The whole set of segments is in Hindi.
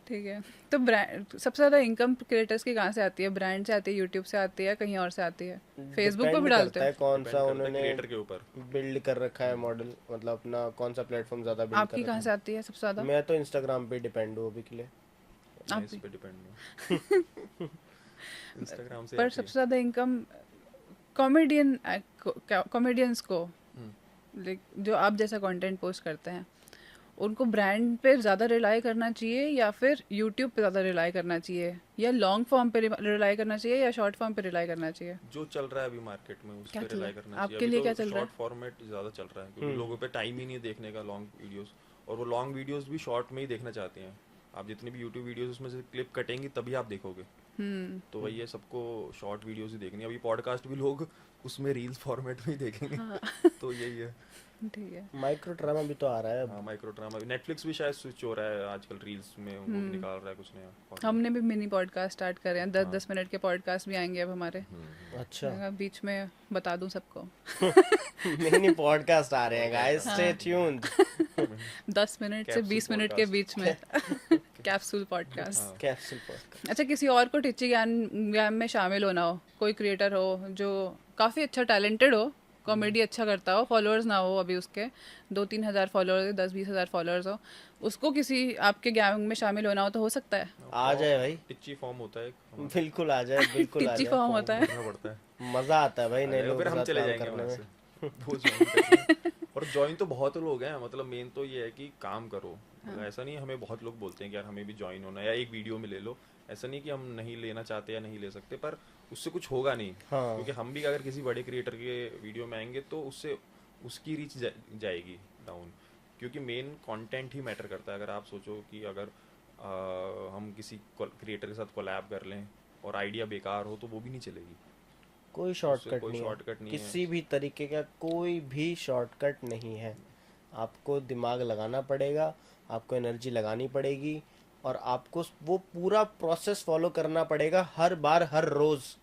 ठीक है। तो ब्रांड सबसे ज़्यादा इनकम क्रिएटर्स की कहाँ से आती है? ब्रांड से आती है, यूट्यूब से आती है, कहीं और से आती है? फेसबुक पे भी डिपेंड डालते करता हो? है कौन सा डिपेंड करता है उन्होंने क्रिएटर के ऊपर। बिल्ड कर रखा है मॉडल, मतलब अपना कौन सा प्लेटफॉर्म ज़्यादा बिल्ड कर आपकी कहाँ रखा से आती है सबसे ज़्यादा? है। मैं तो इंस्टाग्राम पे डिपेंड हूँ अभी के लिए। मैं आप इस भी? पे डिपेंड हूँ, इंस्टाग्राम से पर आती है। सबसे ज़्यादा इनकम कॉमेडियन कॉमेडियंस को, हम्म। लाइक जो आप जैसा कंटेंट पोस्ट करते हैं, उनको ब्रांड पे ज़्यादा रिलाई करना चाहिए या फिर यूट्यूब पे ज़्यादा रिलाई करना चाहिए, या लॉन्ग फॉर्म पे रिलाई करना चाहिए या शॉर्ट फॉर्म पे रिलाई करना चाहिए? जो चल रहा है अभी मार्केट में उस क्या पर चल रहा रिलाई है करना चाहिए। आपके अभी लिए? तो क्या चल रहा शॉर्ट है? फॉर्मेट ज़्यादा चल रहा है क्योंकि हम्म। लोगों पे टाइम ही नहीं है देखने का लॉन्ग वीडियोस, और वो लॉन्ग वीडियोस भी शॉर्ट में ही देखना चाहते हैं। आप जितनी भी यूट्यूब वीडियोस उसमें से क्लिप कटेंगी तभी आप देखोगे। हम्म। तो वही है, सबको शॉर्ट वीडियोस ही देखनी है। अभी पॉडकास्ट भी लोग उसमें रील्स फॉर्मेट में ही देखेंगे। हाँ। तो यही है। ठीक है। माइक्रो ड्रामा भी तो आ रहा है अब। हाँ, माइक्रो ड्रामा भी नेटफ्लिक्स भी शायद स्विच हो रहा है आजकल रील्स में, वो भी निकाल रहा है कुछ नया फॉर्मेट। हमने भी मिनी पॉडकास्ट स्टार्ट करे हैं, दस हाँ। 10 मिनट के पॉडकास्ट भी आएंगे अब हमारे। अच्छा। मैंने कहा बीच में बता दूं सबको। मिनी पॉडकास्ट आ रहे हैं गाइस, स्टे हाँ। ट्यून्ड। 10 मिनट से कैप्सूल 20 मिनट के पॉडकास्ट। बीच में। Capsule podcast. हाँ। Capsule podcast. अच्छा, किसी और को टिच्ची ज्ञान ज्ञान में शामिल होना हो, कोई क्रिएटर हो जो काफ़ी अच्छा टैलेंटेड हो, कॉमेडी अच्छा करता हो, फॉलोअर्स ना हो अभी उसके 2-3 हज़ार फॉलोअर्स, 10-20 हज़ार फॉलोअर्स हो, उसको किसी आपके गैंग में शामिल होना हो तो हो सकता है? आ जाए भाई, टिच्ची फॉर्म होता है एक हमारा, बिल्कुल आ जाए, बिल्कुल आ टिच्ची जाए। फॉर्म होता है। भरना पड़ता है। मजा आता है भाई आ नए जाएगा, लोगों फिर के हम साथ चले काम जाएंगे करने वहाँ में। से। वो ज्वाइन करते हैं। और ज्वाइन तो बहुत लोग हैं, मतलब मेन तो ये है कि काम करो। मतलब ऐसा नहीं, हमें बहुत लोग बोलते हैं कि यार हमें भी ज्वाइन होना है या एक वीडियो में ले लो। ऐसा नहीं कि हम नहीं लेना चाहते या नहीं ले सकते, पर उससे कुछ होगा नहीं। हाँ। क्योंकि हम भी अगर किसी बड़े क्रिएटर के वीडियो में आएंगे तो उससे उसकी रीच जाएगी डाउन। क्योंकि मेन कंटेंट ही मैटर करता है। अगर आप सोचो कि अगर हम किसी क्रिएटर के साथ कोलैब कर लें और आइडिया बेकार हो तो वो भी नहीं चलेगी। कोई उससे शॉर्टकट कोई नहीं है, शॉर्टकट नहीं है। किसी भी तरीके का कोई भी शॉर्टकट नहीं है। आपको दिमाग लगाना पड़ेगा, आपको एनर्जी लगानी पड़ेगी, और आपको वो पूरा प्रोसेस फॉलो करना पड़ेगा हर बार, हर रोज़।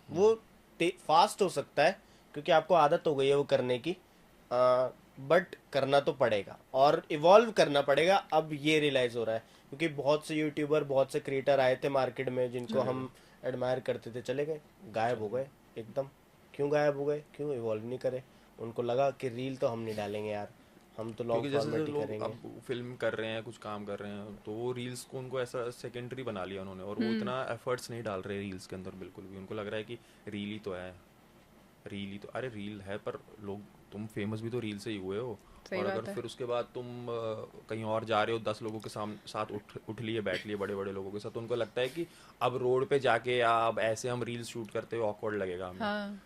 वो फास्ट हो सकता है क्योंकि आपको आदत हो गई है वो करने की, बट करना तो पड़ेगा और इवॉल्व करना पड़ेगा। अब ये रियलाइज़ हो रहा है क्योंकि बहुत से यूट्यूबर, बहुत से क्रिएटर आए थे मार्केट में जिनको चले हम एडमायर करते थे, चले गए, गायब हो गए एकदम। क्यों गायब हो गए? क्यों इवॉल्व नहीं करे? उनको लगा कि रील तो हम नहीं डालेंगे यार, हम तो लॉन्ग क्योंकि जैसे फॉर्मेट जैसे ही लोग करेंगे। अब फिल्म कर रहे हैं, कुछ काम कर रहे हैं, तो वो रील्स को उनको ऐसा सेकेंडरी बना लिया उन्होंने, और वो इतना एफर्ट्स नहीं डाल रहे रील्स के अंदर बिल्कुल भी। उनको लग रहा है कि रील ही तो है, रील ही तो, अरे रील है पर लोग, तुम फेमस भी तो रील से ही हुए हो। सही और बात अगर है। फिर उसके बाद तुम कहीं और जा रहे हो, 10 लोगों के साथ उठ लिए, बैठ लिए बड़े बड़े लोगों के साथ, तो उनको लगता है कि अब रोड पे जाके या अब ऐसे हम रील्स शूट करते हुए ऑकवर्ड लगेगा हमें। हाँ।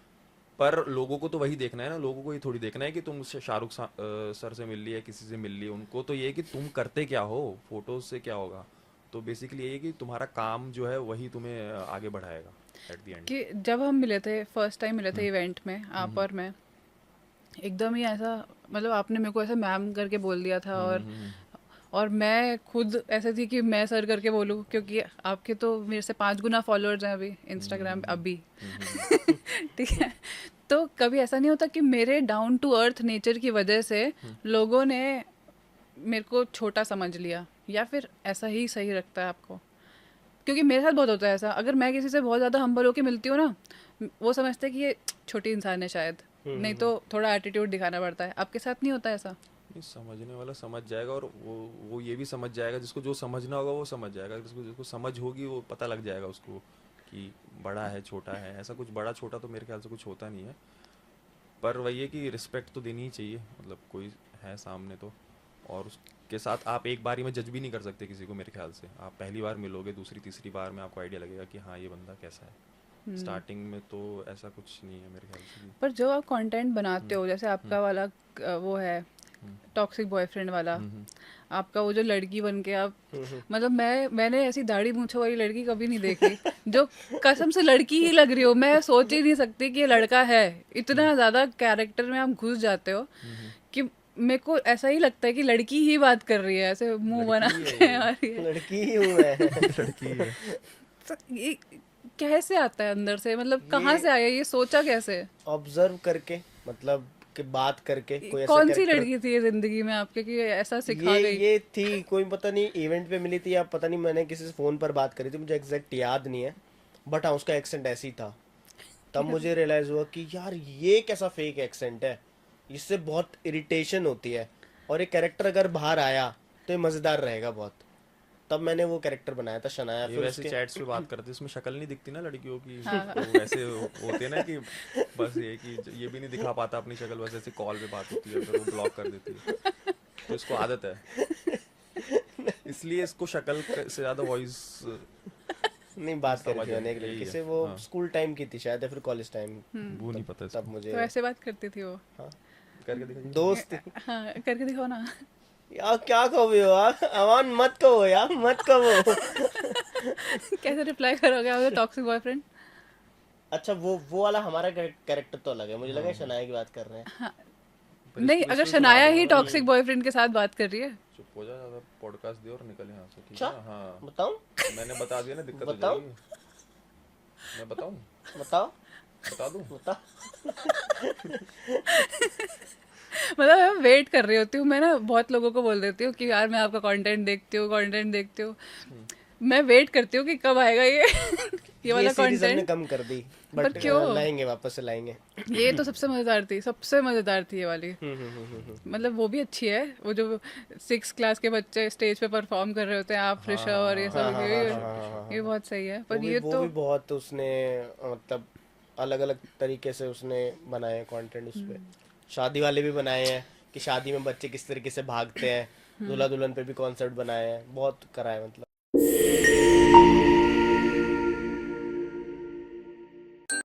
पर लोगों को तो वही देखना है ना, लोगों को ये थोड़ी देखना है कि तुम शाहरुख सर से मिल लिए, किसी से मिल लिए। उनको तो ये है कि तुम करते क्या हो, फोटोज से क्या होगा। तो बेसिकली ये है कि तुम्हारा काम जो है वही तुम्हें आगे बढ़ाएगा एट द एंड। कि जब हम मिले थे फर्स्ट टाइम, मिले थे इवेंट में आप और मैं, एकदम ही ऐसा, मतलब आपने मेरे को ऐसे मैम करके बोल दिया था, और मैं खुद ऐसे थी कि मैं सर करके बोलूँ, क्योंकि आपके तो मेरे से 5 गुना फॉलोअर्स हैं अभी इंस्टाग्राम पे अभी। ठीक है। तो कभी ऐसा नहीं होता कि मेरे डाउन टू अर्थ नेचर की वजह से लोगों ने मेरे को छोटा समझ लिया, या फिर ऐसा ही सही रखता है आपको? क्योंकि मेरे साथ बहुत होता है ऐसा, अगर मैं किसी से बहुत ज़्यादा हम्बल होके मिलती हूँ ना, वो समझते हैं कि ये छोटी इंसान है शायद, नहीं तो थोड़ा एटीट्यूड दिखाना पड़ता है। आपके साथ नहीं होता ऐसा? नहीं, समझने वाला समझ जाएगा, और वो ये भी समझ जाएगा, जिसको जो समझना होगा वो समझ जाएगा, जिसको जिसको समझ होगी वो पता लग जाएगा उसको कि बड़ा है छोटा है। ऐसा कुछ बड़ा छोटा तो मेरे ख्याल से कुछ होता नहीं है। पर वही है कि रिस्पेक्ट तो देनी ही चाहिए, मतलब कोई है सामने तो। और उसके साथ आप एक बारी में जज भी नहीं कर सकते किसी को मेरे ख्याल से। आप पहली बार मिलोगे, दूसरी तीसरी बार में आपको आइडिया लगेगा कि हाँ ये बंदा कैसा है। स्टार्टिंग में तो ऐसा कुछ नहीं है मेरे ख्याल से भी। पर जो आप कंटेंट बनाते हो, जैसे आपका वाला वो है टॉक्सिक बॉयफ्रेंड वाला, आपका वो जो लड़की बन के आप, मतलब मैंने ऐसी दाढ़ी मूंछों वाली लड़की कभी नहीं देखी जो कसम से लड़की ही लग रही हो। मैं सोच ही नहीं सकती कि ये लड़का है। इतना ज़्यादा कैरेक्टर में आप घुस जाते हो कि मेरे को ऐसा ही लगता है कि लड़की ही बात कर रही है, ऐसे मुंह बना लड़की ही के है आ रही है। लड़की ही हूँ मैं। लड़की है। तो ये कैसे आता है अंदर से, मतलब कहाँ ये से आया, ये सोचा कैसे? ऑब्जर्व करके, मतलब बात करके कोई ऐसा कौन सी कैरेक्टर। लड़की थी ये जिंदगी में आपके कि ऐसा सिखा गई? ये थी कोई पता नहीं इवेंट पे मिली थी या पता नहीं मैंने किसी से फोन पर बात करी थी, मुझे एग्जैक्ट याद नहीं है, बट हाँ उसका एक्सेंट ऐसी था। तब मुझे रियलाइज हुआ कि यार ये कैसा फेक एक्सेंट है, इससे बहुत इरिटेशन होती है, और ये कैरेक्टर अगर बाहर आया तो ये मजेदार रहेगा बहुत। तब मैंने वो कैरेक्टर बनाया था शनाया। ये फिर वैसे उसके चैट्स पे बात करते हैं, इसमें शक्ल नहीं दिखती ना लड़कियों की, हाँ। तो वैसे होते हैं ना कि बस ये कि ये भी नहीं दिखा पाता अपनी शक्ल, बस ऐसे कॉल पे बात होती है फिर वो ब्लॉक कर देती है, तो इसको आदत है, इसलिए इसको शक्ल से ज्यादा वॉइस नहीं बात करी समझ थी मैंने एक यही लड़की है, से, वो हाँ। स्कूल टाइम की थी शायद या फिर कॉलेज टाइम, वो नहीं पता तब इसको, मुझे तो ऐसे बात करती थी वो? हाँ करके दिखाइए। दोस्त थी। हाँ, करके दिखाओ ना। यार क्या कहो यार, अमान मत कहो यार, मत कहो। कैसे रिप्लाई करोगे आप टॉक्सिक बॉयफ्रेंड? अच्छा वो वाला हमारा कैरेक्टर तो अलग है, मुझे लगा शनाया की बात कर रहे हैं। पर नहीं, इसको- अगर इसको शनाया सुना ही दो ना, टॉक्सिक बॉयफ्रेंड के साथ बात कर रही है। चुप हो जा, ज्यादा पॉडकास्ट दियो और निकल यहाँ से, ठीक अच्छा है? हाँ बताऊं मैंने बता दिया ना, दिक्कत हो बताऊं? जाएगी। मैं बताऊं, बताओ बता दूं? बता। मतलब मैं वेट कर रही होती हूँ, मैं ना बहुत लोगों को बोल देती हूँ कि यार मैं आपका कंटेंट देखती हूँ, मैं वेट करती हूँ कि कब आएगा ये वाला सीरीज हमने कंटेंट। कम कर दी, पर बट क्यों? लाएंगे, वापस से लाएंगे। ये तो सबसे मजेदार थी, सबसे मजेदार थी ये वाली। हम्म। मतलब वो भी अच्छी है, वो जो 6 क्लास के बच्चे स्टेज पे परफॉर्म कर रहे होते हैं, आप ऋषा और ये सब, ये बहुत सही है। पर ये वो तो भी बहुत उसने मतलब अलग अलग तरीके से उसने बनाए कंटेंट उस पे। शादी वाले भी बनाए हैं कि शादी में बच्चे किस तरीके से भागते हैं, दूल्हा दुल्हन पे भी कॉन्सेप्ट बनाए हैं, बहुत करा है मतलब।